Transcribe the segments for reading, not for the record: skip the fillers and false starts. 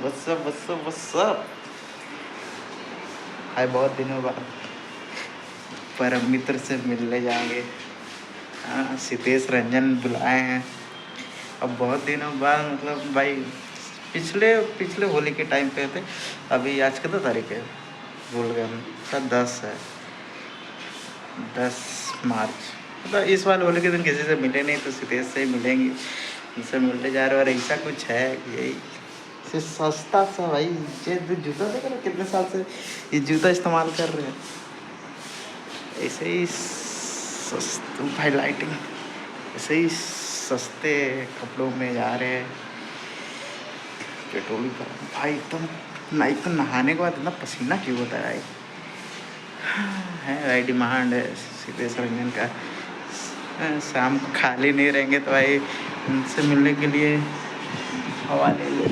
WhatsApp भाई, बहुत दिनों बाद परम मित्र से मिलने जाएंगे। हाँ, सिद्धेश रंजन बुलाए हैं। अब बहुत दिनों बाद मतलब भाई, पिछले पिछले होली के टाइम पे थे। अभी आज कितना तारीख है, भूल गया मैं, शायद 10 है, 10 मार्च। मतलब इस बार होली के दिन किसी से मिले नहीं, तो सिद्धेश से ही मिलेंगे। उनसे मिलने जा रहे हो, और ऐसा कुछ है यही से सस्ता सा भाई। ये जूता देख रहे हो, कितने साल से ये जूता इस्तेमाल कर रहे हैं। ऐसे ही सस्ते भाई, लाइटिंग ऐसे ही सस्ते कपड़ों में जा रहे हैं। पेट्रोल का भाई एकदम ना, एक तो नहाने के बाद इतना पसीना क्यों होता है भाई। है भाई, डिमांड है सिद्धेश रंजन का। शाम को खाली नहीं रहेंगे तो भाई उनसे मिलने के लिए हवा ले ले,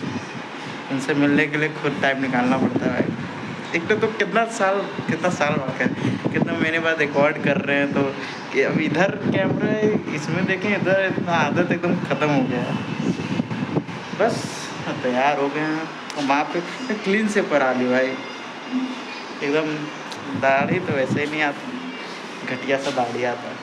उनसे मिलने के लिए खुद टाइम निकालना पड़ता है भाई। एक तो कितना साल बाद है, कितना महीने बाद रिकॉर्ड कर रहे हैं, तो कि अब इधर कैमरा है, इसमें देखें, इधर इतना आदत एकदम ख़त्म हो गया है। बस तैयार हो गए हैं, और वहाँ पे क्लीन से पर आ ली भाई एकदम। दाढ़ी तो वैसे ही नहीं आती, घटिया सा दाढ़ी आता है।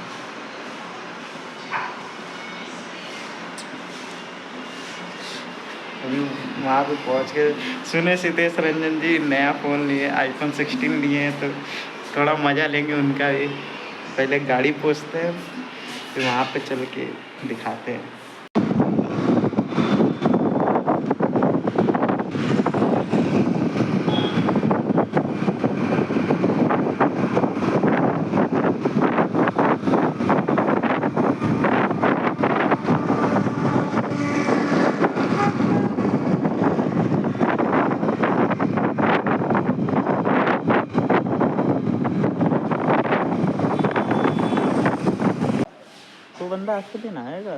अभी वहाँ पे पहुँच के सुने सिद्धेश रंजन जी नया फ़ोन लिए, iPhone 16 लिए हैं, तो थोड़ा मज़ा लेंगे उनका भी। पहले गाड़ी पहुँचते हैं, फिर वहाँ पे चल के दिखाते हैं। तो बंदा आज के दिन आएगा,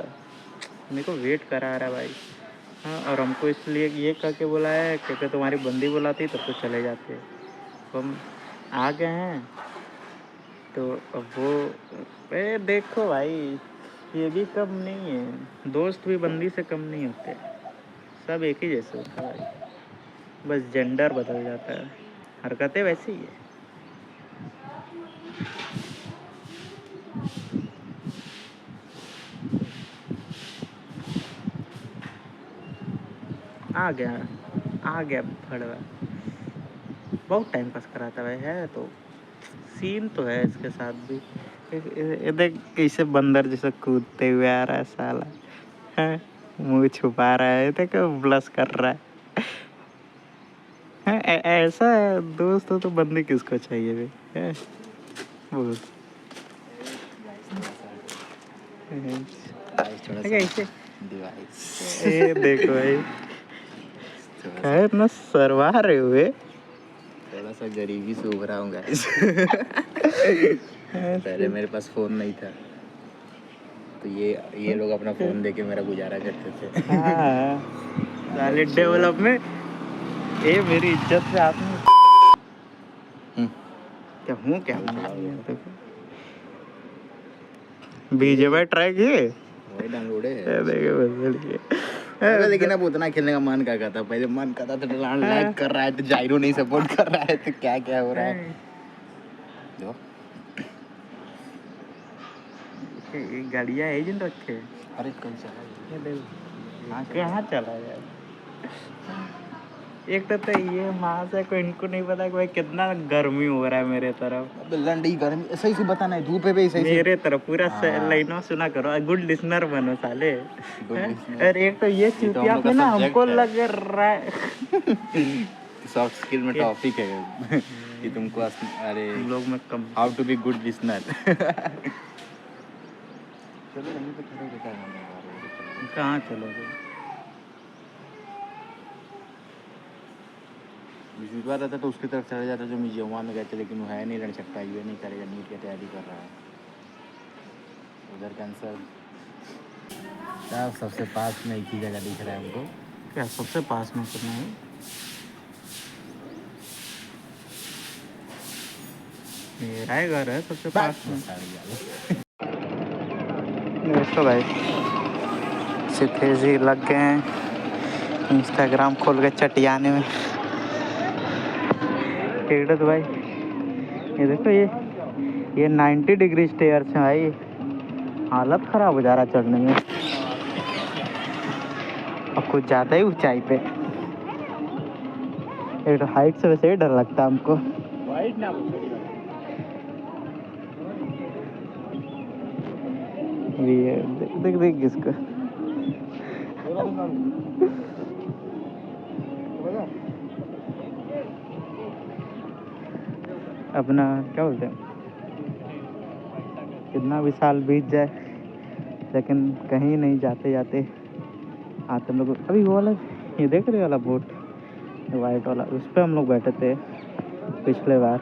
मेरे को वेट करा रहा है भाई। हाँ, और हमको इसलिए ये कह के बुलाया है क्योंकि तुम्हारी बंदी बुलाती तब तो चले जाते। तो हम आ गए हैं, तो अब वो देखो भाई, ये भी कम नहीं है, दोस्त भी बंदी से कम नहीं होते, सब एक ही जैसे होता है भाई, बस जेंडर बदल जाता है, हरकतें वैसी ही है। आ गया भड़वा, बहुत टाइम पास कराता भाई है, तो सीन तो है इसके साथ भी। ये देख कैसे बंदर जैसे कूदते हुए आ रहा है साला, है मुंह छुपा रहा है, देखो ब्लश कर रहा है, ऐसा है दोस्त हो तो बंदी किसको चाहिए भाई, है बोल। कैसे ये देखो भाई, खैर ना सरवा रहे हुए, थोड़ा सा गरीबी से उभरा हूँ गाइस। पहले मेरे पास फ़ोन नहीं था, तो ये लोग अपना फ़ोन देके मेरा गुजारा करते थे। साले डेवलपमेंट, ये मेरी इज्जत से हाथ में क्या हूँ, क्या बीजेपी ट्राई किए, वही डाउनलोड है। अरे लेकिन अब उतना खेलने का मन क्या करता, पहले मन करता था, लाइक कर रहा है तो जायरो नहीं सपोर्ट कर रहा है, तो क्या क्या हो रहा है जो गाड़ियाँ है जिन रखे। अरे कौन सा कहाँ चला यार, एक तो ये माँ से को इनको नहीं पता कि भाई कितना गर्मी हो रहा है मेरे तरफ। अब लंडी गर्मी सही से बताना है, धूप है भाई सही से मेरे तरफ पूरा लाइनों सुना करो, गुड लिसनर बनो साले। और एक तो ये चूतिया पे ना हमको लग रहा है सॉफ्ट स्किल में टॉपिक है कि तुमको अरे लोग में कम how to be good listener. चलो यहीं पे खड़े हो, क्या कहाँ चलोगे, इस बार रहता तो उसकी तरफ चला जाता जो म्यूजियम में गए थे, लेकिन वो है नहीं, रह सकता, ये नहीं करेगा, नीट की तैयारी कर रहा है, उधर कैंसर। क्या सबसे पास में एक ही जगह दिख रहा है हमको, क्या सबसे पास में करना है, मेरा ही घर है सबसे पास में। दोस्तों भाई सिद्धेश जी लग गए हैं, इंस्टाग्राम खोल के चटियाने में टिकट भाई। ये देखो ये 90 डिग्री स्टेयर्स हैं भाई, हालत ख़राब हो जा रहा है चढ़ने में। और कुछ ज़्यादा ही ऊंचाई पे, एक तो हाइट से वैसे ही डर लगता है हमको। ये देख देख देख किसको अपना क्या बोलते हैं, कितना भी साल बीत जाए लेकिन कहीं नहीं जाते जाते आते हम लोग। अभी वो वाला ये देख रहे वाला बोट, वाइट वाला, उस पर हम लोग बैठे थे पिछले बार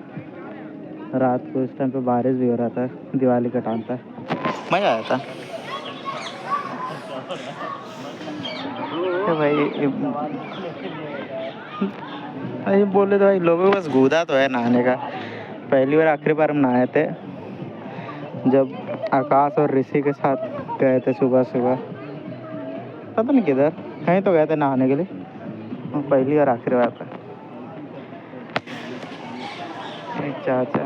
रात को। इस टाइम पे बारिश भी हो रहा था, दिवाली का टाइम था, मज़ा आया था। तो भाई ये बोले तो भाई लोगों को बस गूदा तो है नहाने का। पहली बार आखिरी बार हम नहाए थे जब आकाश और ऋषि के साथ गए थे सुबह सुबह, पता नहीं किधर, कहीं तो गए थे नहाने के लिए। पहली और आखिरी बार था। चाचा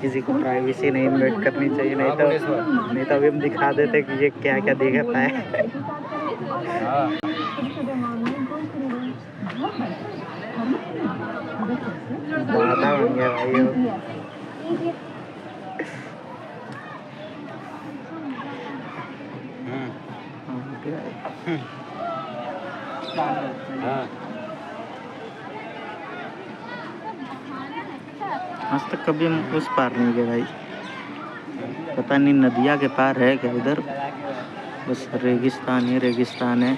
किसी को प्राइवेसी नहीं इन्वेट करनी चाहिए, नहीं तो अभी हम दिखा देते कि ये क्या क्या दिखता है। बाधा बन गया भाई वो। आज तक कभी हम उस पार नहीं गए भाई, पता नहीं नदिया के पार है क्या उधर, बस रेगिस्तान ही रेगिस्तान है।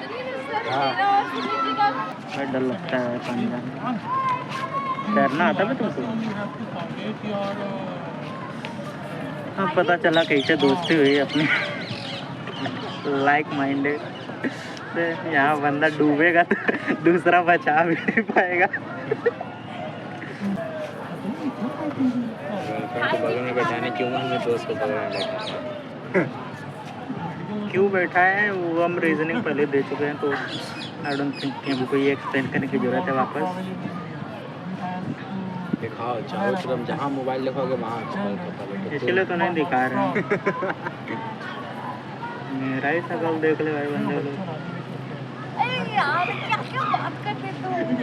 बड़ा डर लगता है पानी में। तैरना आता है तुमको? हाँ, पता चला कैसे दोस्ती हुई अपनी लाइक माइंडेड। यहाँ बंदा डूबेगा तो दूसरा बचा भी नहीं पाएगा। बगल में बैठाने क्यों हमें दोस्त को बगल में बैठा क्यों बैठा है वो हम रीजनिंग पहले दे चुके हैं, तो आई डोंट थिंक कि हमको ये एक्सप्लेन करने की ज़रूरत है वापस। दिखाओ चारों तरफ, जहाँ मोबाइल देखोगे वहाँ इसलिए तो नहीं दिखा रहे हैं। मेरा ही शकल देख ले भाई बंदे लोग।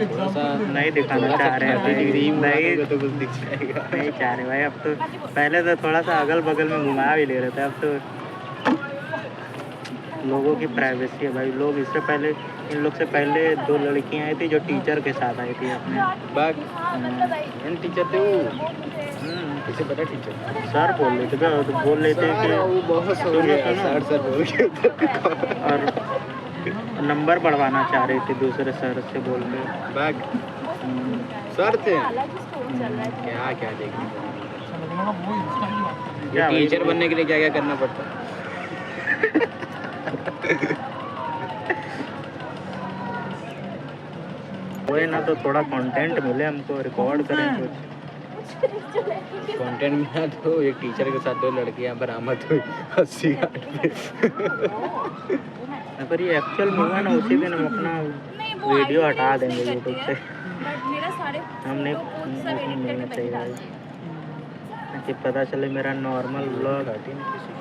थोड़ा सा नहीं दिखाना चाह रहे हैं भाई, नहीं चाह रहे भाई। अब तो पहले तो थोड़ा सा अगल बगल में घुमा भी ले रहे थे, अब तो लोगों की प्राइवेसी है भाई। लोग इससे पहले, इन लोग से पहले 2 लड़कियां आई थी जो टीचर के साथ आई थी अपने बैग। टीचर थे वो, किसे पता टीचर सर बोल रहे थे क्या, तो बोल रहे थे कि वो बहुत सर बोल के और नंबर बढ़वाना चाह रही थी दूसरे सर से बोल के। बैग सर थे क्या क्या देखने क्या टीचर बनने के लिए क्या क्या करना पड़ता कोई ना, तो थोड़ा कंटेंट मिले हमको, रिकॉर्ड करें कुछ। कंटेंट मिला तो एक टीचर के साथ 2 लड़कियां बरामद हुई 80 घाट पे। अगर ये एक्चुअल होगा ना, उसी दिन हम अपना वीडियो हटा देंगे यूट्यूब से। हमने उसमें मिलना चाहिए भाई, कि पता चले मेरा नॉर्मल व्लॉग हटी ना किसी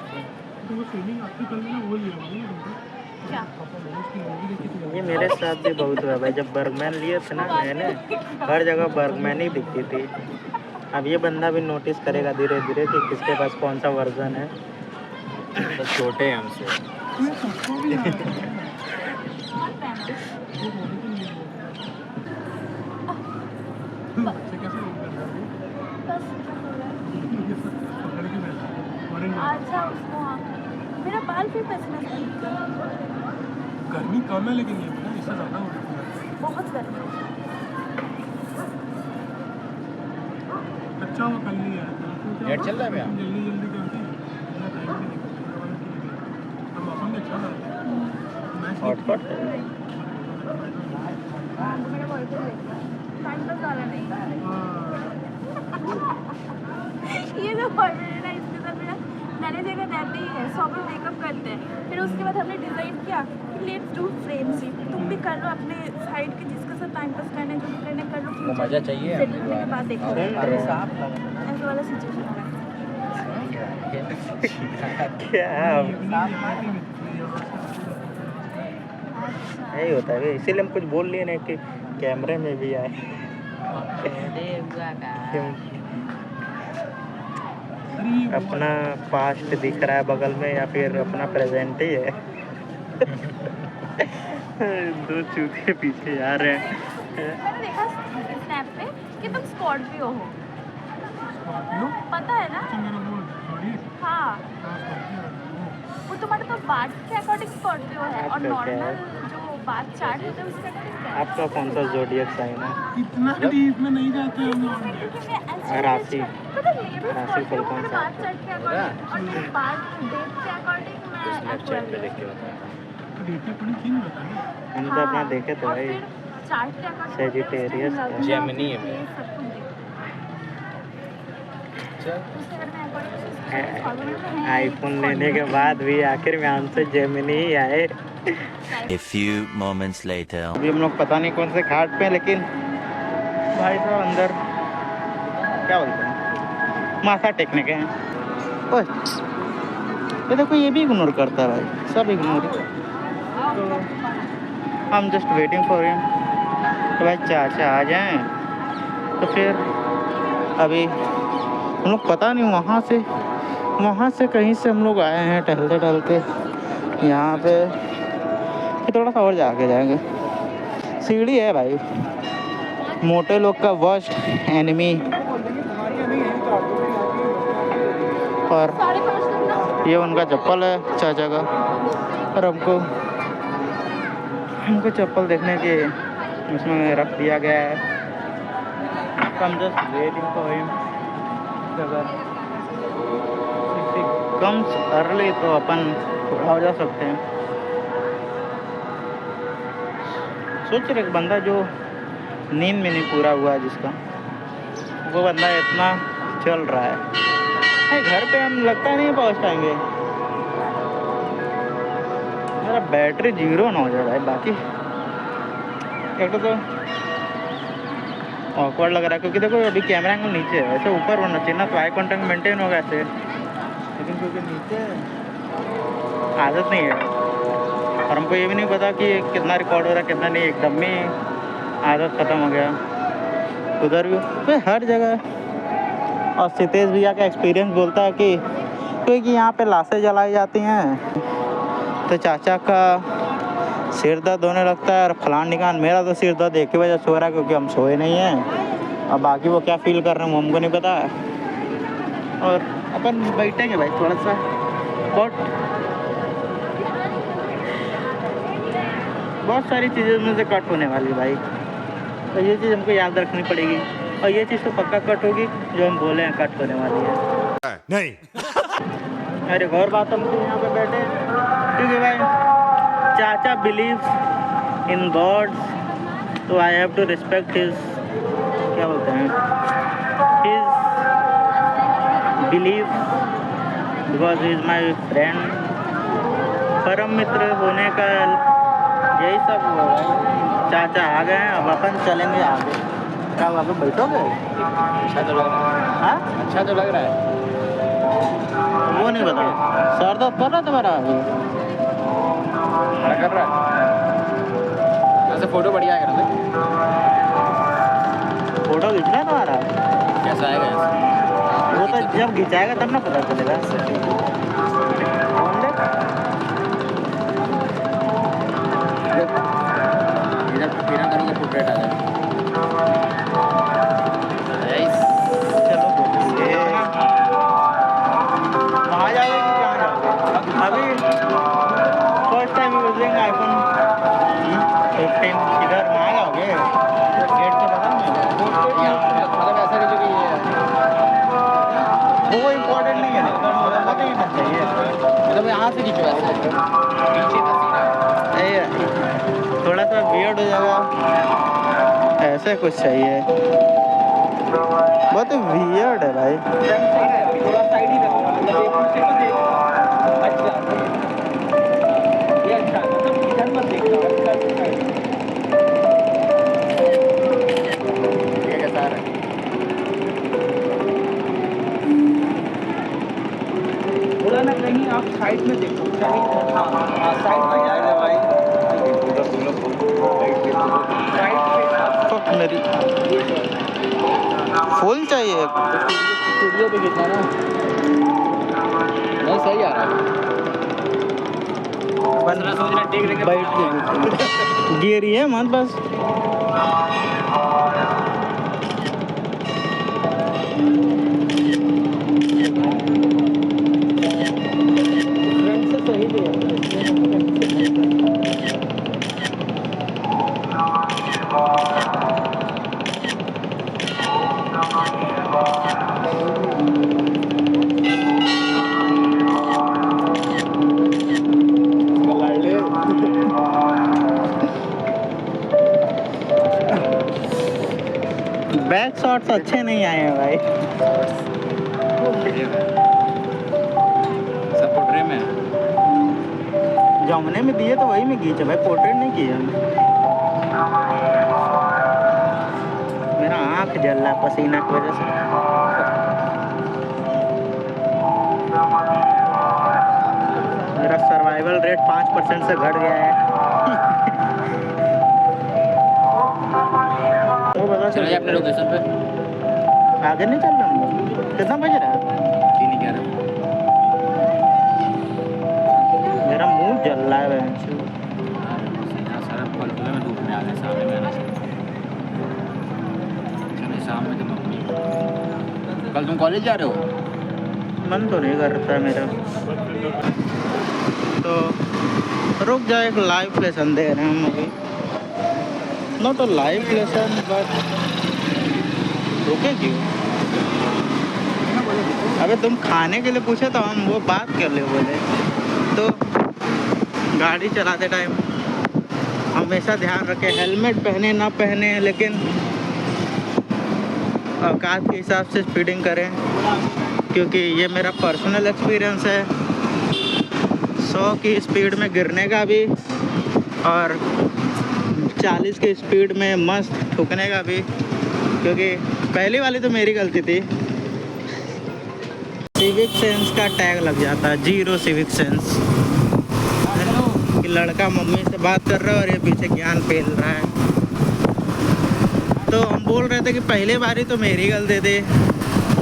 ये मेरे साथ भी बहुत हुआ भाई। जब बर्गमैन लिए थे ना मैंने, हर जगह बर्गमैन ही दिखती थी। अब ये बंदा भी नोटिस करेगा धीरे धीरे कि किसके पास कौन सा वर्जन है। तो छोटे हैं हमसे। अच्छा उसको मेरा बाल फिर पैसे गर्मी कम है लेकिन ये ना इससे ज़्यादा हो रही है, बहुत गर्मी है। अच्छा वो कल नहीं आया, नेट चल रहा है भैया? जल्दी जल्दी करके हम मौसम भी अच्छा था। हॉटस्पॉट मेरा बॉयफ्रेंड टाइम पास वाला नहीं ये जो बॉयफ्रेंड है ना, इसके साथ मेरा नैनी जगह रहते ही है, सौ में मेकअप करते हैं, फिर उसके बाद हमने डिसाइड क्या कि लेट्स डू फ्रेंडशिप, तुम भी कर लो अपने साइड के जिसके साथ टाइम पास करने जो भी करने कर लो, तो मजा चाहिए सेटल होने के बाद देखो हाँ। ऐसा वाला सिचुएशन होगा। क्या यही होता है, इसीलिए हम कुछ बोल लिए नहीं कि कैमरे में भी आए। अपना पास्ट दिख रहा है बगल में या फिर अपना प्रेजेंट ही है। दो चूतिए पीछे जा रहे हैं। मैंने देखा स्नैप पे कि तुम स्कॉर्पियो हो, पता है ना? हाँ, वो तुम्हारे तो बात के अकॉर्डिंग स्कॉर्पियो है और आपका क्या है? नॉर्मल जो बात चार्ट होता है उसके अकॉर्डिंग क्या है? आपका कौन सा जोडियक साइन है? इतना डीप में नहीं जाते हम लोग। क्योंकि मैं ऐसे राशि। पता है, ये भी राशि स्कॉर्पियो कौन मेरे सा? बात चार्ट के अकॉर्डिंग और मेरे बात डेट के अकॉर्डिंग मैं स्नैपचैट पे देख के बताया था। डीपी अपनी किन बताइए। हम तो अपना देखे थे और भाई। फिर चार्ट के अकॉर्डिंग Sagittarius का। Gemini है मेरा। सब कुछ देखा। उसके अगर मैं according से उसके follow में तो है आईफोन लेने के बाद भी आखिर में हमसे जेमिनी ही आए। A few moments later. अभी हम लोग पता नहीं कौन से घाट पे हैं, लेकिन भाई साहब अंदर क्या बोलते हैं, माथा टेकने के हैं। ओए ये देखो, ये भी इग्नोर करता है भाई, सब इग्नोर। तो हम जस्ट वेटिंग फॉर हिम, तो भाई चाचा आ जाएं तो फिर अभी हम लोग पता नहीं वहाँ से कहीं से हम लोग आए हैं टहलते टहलते यहाँ पे, कि थोड़ा सा और जाके जाएंगे। सीढ़ी है भाई, मोटे लोग का वर्स्ट एनिमी। और ये उनका चप्पल है चाचा का, और हमको चप्पल देखने के उसमें रख दिया गया है। हम जस्ट वेटिंग फॉर हिम। अगर कम्स अर्ली तो अपन थोड़ा हो जा सकते हैं। सोच रहे एक बंदा जो नींद में नहीं पूरा हुआ है जिसका, वो बंदा इतना चल रहा है। नहीं, घर पे हम लगता नहीं पहुंच पाएंगे। मेरा बैटरी 0 ना हो जाए भाई। बाकी एक तो ऑकवर्ड लग रहा है, क्योंकि देखो अभी कैमरा एंगल नीचे है, ऐसे ऊपर होना चाहिए ना, तो आई कॉन्टेक्ट मेंटेन होगा ऐसे, लेकिन क्योंकि नीचे आदत नहीं है और हमको ये भी नहीं पता कि कितना रिकॉर्ड हो रहा है कितना नहीं, एकदम में आदत ख़त्म हो गया। उधर भी तो हर जगह। और सितेश भैया का एक्सपीरियंस बोलता है कि क्योंकि यहाँ पे लाशें जलाई जाती हैं तो चाचा का सिर दर्द होने लगता है, और फलान निकान मेरा तो सिर दर्द एक ही वजह से हो रहा है क्योंकि हम सोए नहीं हैं। और बाकी वो क्या फील कर रहे हैं वो हमको नहीं पता। और अपन बैठेंगे भाई थोड़ा सा, बहुत सारी चीज़ें में से कट होने वाली भाई, तो ये चीज़ हमको याद रखनी पड़ेगी। और ये चीज़ तो पक्का कट होगी जो हम बोले हैं कट होने वाली है। नहीं। अरे और बात, हम यहाँ पे बैठे क्योंकि भाई चाचा बिलीव्स इन गॉड्स, तो I have to respect his, क्या बोलते हैं, his believe, because he is my friend. परम मित्र होने का यही सब हुआ है। चाचा आ गए हैं, अब अपन चलेंगे आगे। क्या वहाँ पे बैठोगे? अच्छा तो लग रहा है। हाँ, अच्छा तो लग रहा है। वो नहीं बता, सर दर्द कर रहा तुम्हारा अभी? क्या कर रहा है? वैसे फोटो बढ़िया है कर फोटो खींचना है तुम्हारा? कैसा आएगा ऐसे? वो तो जब खिंचाएगा तब ना पता चलेगा। कौन दे? इधर पीना करूँगा पोर्ट्रेट आ जाएगा। चलो ये वहाँ जाओगे कि कहाँ जाओगे? अभी फर्स्ट टाइम यूजिंग आईफोन 15, इधर वहाँ जाओगे? गेट पे पता नहीं मतलब ऐसा नहीं जो कि ये वो इम्पोर्टेंट नहीं है, पता ही नहीं चाहिए। मतलब यहाँ से खींचो ऐसे पीछे का सीन है। ये थोड़ा सा वियर्ड हो जाएगा, ऐसे कुछ चाहिए। बहुत वियर्ड है भाई। थोड़ा साइड ही रखो, मतलब एक पीछे को देख। अच्छा ये अच्छा साइड में देखो, साइड में जाएगा भाई। फक मेरी फुल चाहिए। स्टूडियो पे कितना ना नहीं सही आ रहा है। बैठ के गिरी है मत बस। बैक शॉट्स अच्छे नहीं आए हैं भाई। सब पोर्ट्रेट में जमने में दिए तो वही में खींचे भाई, पोर्ट्रेट नहीं किया हमने। मेरा आँख जल रहा पसीना की वजह से। मेरा सर्वाइवल रेट 5% से घट गया है। तो बता चलो चलिए अपने लोकेशन पे। आगे नहीं चल रहा हम लोग। कितना बज रहा है? 3:11। मेरा मुंह जल रहा है। सारा पलटूए में धूप में आ गए, सामने में आना चाहिए। चलो शाम में तो मम्मी। कल तुम कॉलेज जा रहे हो? मन तो नहीं करता मेरा। तो रुक जाए, एक लाइव लेसन दे रहे हैं हम अभी। Not a live lesson but रुके क्यों? अबे तुम खाने के लिए पूछे तो हम वो बात कर ले बोले। तो गाड़ी चलाते टाइम हमेशा ध्यान रखें, हेलमेट पहने ना पहने, लेकिन औकात के हिसाब से स्पीडिंग करें, क्योंकि ये मेरा पर्सनल एक्सपीरियंस है। 100 की स्पीड में गिरने का भी और 40 की स्पीड में मस्त ठुकने का भी, क्योंकि पहली वाली तो मेरी गलती थी। सिविक सेंस का टैग लग जाता है, 0 सिविक सेंस। कि लड़का मम्मी से बात कर रहा है और ये पीछे ज्ञान फैल रहा है। तो हम बोल रहे थे कि पहले बारी तो मेरी गलती थी,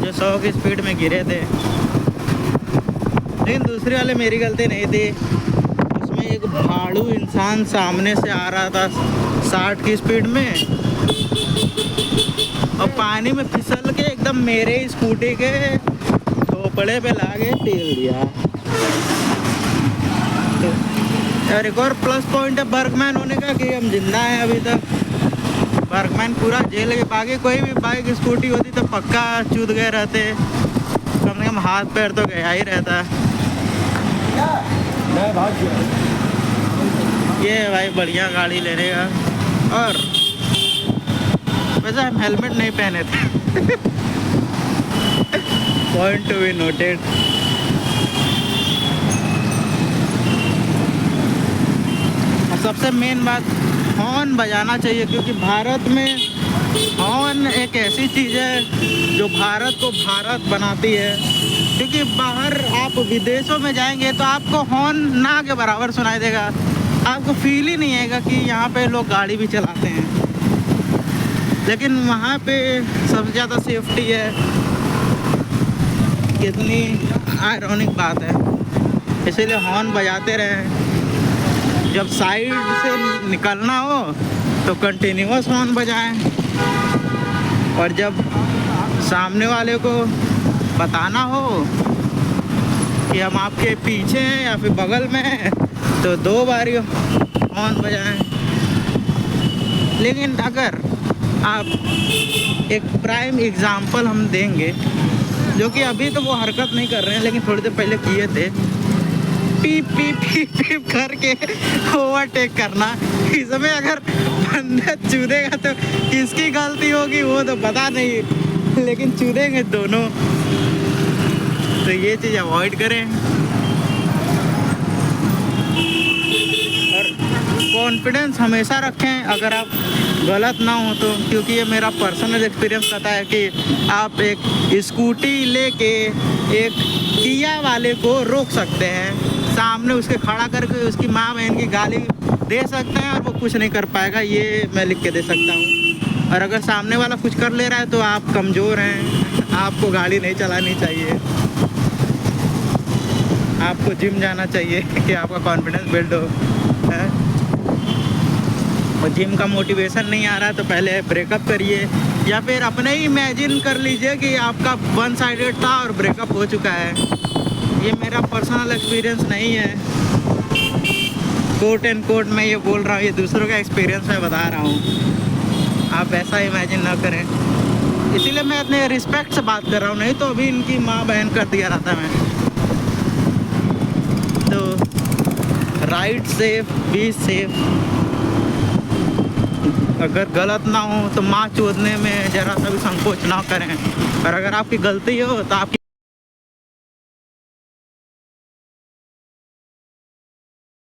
जो 100 की स्पीड में गिरे थे, लेकिन दूसरी वाले मेरी गलती नहीं थी। उसमें एक भाड़ू इंसान सामने से आ रहा था 60 की स्पीड में, और पानी में फिसल के एकदम मेरे स्कूटी के थोपड़े पे लाके टेल दिया। और एक और प्लस पॉइंट है बर्गमैन होने का कि हम जिंदा हैं अभी तक। बर्गमैन पूरा जेल के बाकी कोई भी बाइक स्कूटी होती तो पक्का चूत गए रहते, कम से कम हाथ पैर तो गया ही रहता। ये भाई बढ़िया गाड़ी लेने का। और वैसे हम हेलमेट नहीं पहने थे। Point to be noted. सबसे मेन बात, हॉर्न बजाना चाहिए, क्योंकि भारत में हॉर्न एक ऐसी चीज़ है जो भारत को भारत बनाती है। क्योंकि बाहर आप विदेशों में जाएंगे तो आपको हॉर्न ना के बराबर सुनाई देगा, आपको फील ही नहीं आएगा कि यहाँ पे लोग गाड़ी भी चलाते हैं। लेकिन वहाँ पे सबसे ज़्यादा सेफ्टी है। कितनी आयरॉनिक बात है, इसीलिए हॉर्न बजाते रहें। जब साइड से निकलना हो तो कंटिन्यूअस हॉर्न बजाएं, और जब सामने वाले को बताना हो कि हम आपके पीछे हैं या फिर बगल में हैं तो 2 बारी हॉर्न बजाएं। लेकिन अगर आप एक प्राइम एग्जांपल हम देंगे, जो कि अभी तो वो हरकत नहीं कर रहे हैं लेकिन थोड़ी देर पहले किए थे, पीप पीप पीप पीप करके ओवरटेक करना। इसमें अगर बंदा चूदेगा तो किसकी गलती होगी वो तो पता नहीं, लेकिन चूदेंगे दोनों। तो ये चीज़ अवॉइड करें और कॉन्फिडेंस हमेशा रखें अगर आप गलत ना हो तो, क्योंकि ये मेरा पर्सनल एक्सपीरियंस कहता है कि आप एक स्कूटी लेके एक किया वाले को रोक सकते हैं सामने उसके खड़ा करके उसकी माँ बहन की गाली दे सकते हैं और वो कुछ नहीं कर पाएगा, ये मैं लिख के दे सकता हूँ। और अगर सामने वाला कुछ कर ले रहा है तो आप कमज़ोर हैं, आपको गाड़ी नहीं चलानी चाहिए, आपको जिम जाना चाहिए कि आपका कॉन्फिडेंस बिल्ड हो, है? और जिम का मोटिवेशन नहीं आ रहा तो पहले ब्रेकअप करिए, या फिर अपने ही इमेजिन कर लीजिए कि आपका वन साइडेड था और ब्रेकअप हो चुका है। ये मेरा पर्सनल एक्सपीरियंस नहीं है, कोट एंड कोट मैं ये बोल रहा हूँ, ये दूसरों का एक्सपीरियंस मैं बता रहा हूँ। आप ऐसा इमेजिन ना करें, इसीलिए मैं अपने रिस्पेक्ट से बात कर रहा हूँ, नहीं तो अभी इनकी माँ बहन कर दिया रहता मैं। तो राइड सेफ, बी सेफ, अगर गलत ना हो तो माँ चोदने में ज़रा सा भी संकोच ना करें, और अगर आपकी गलती हो तो आपकी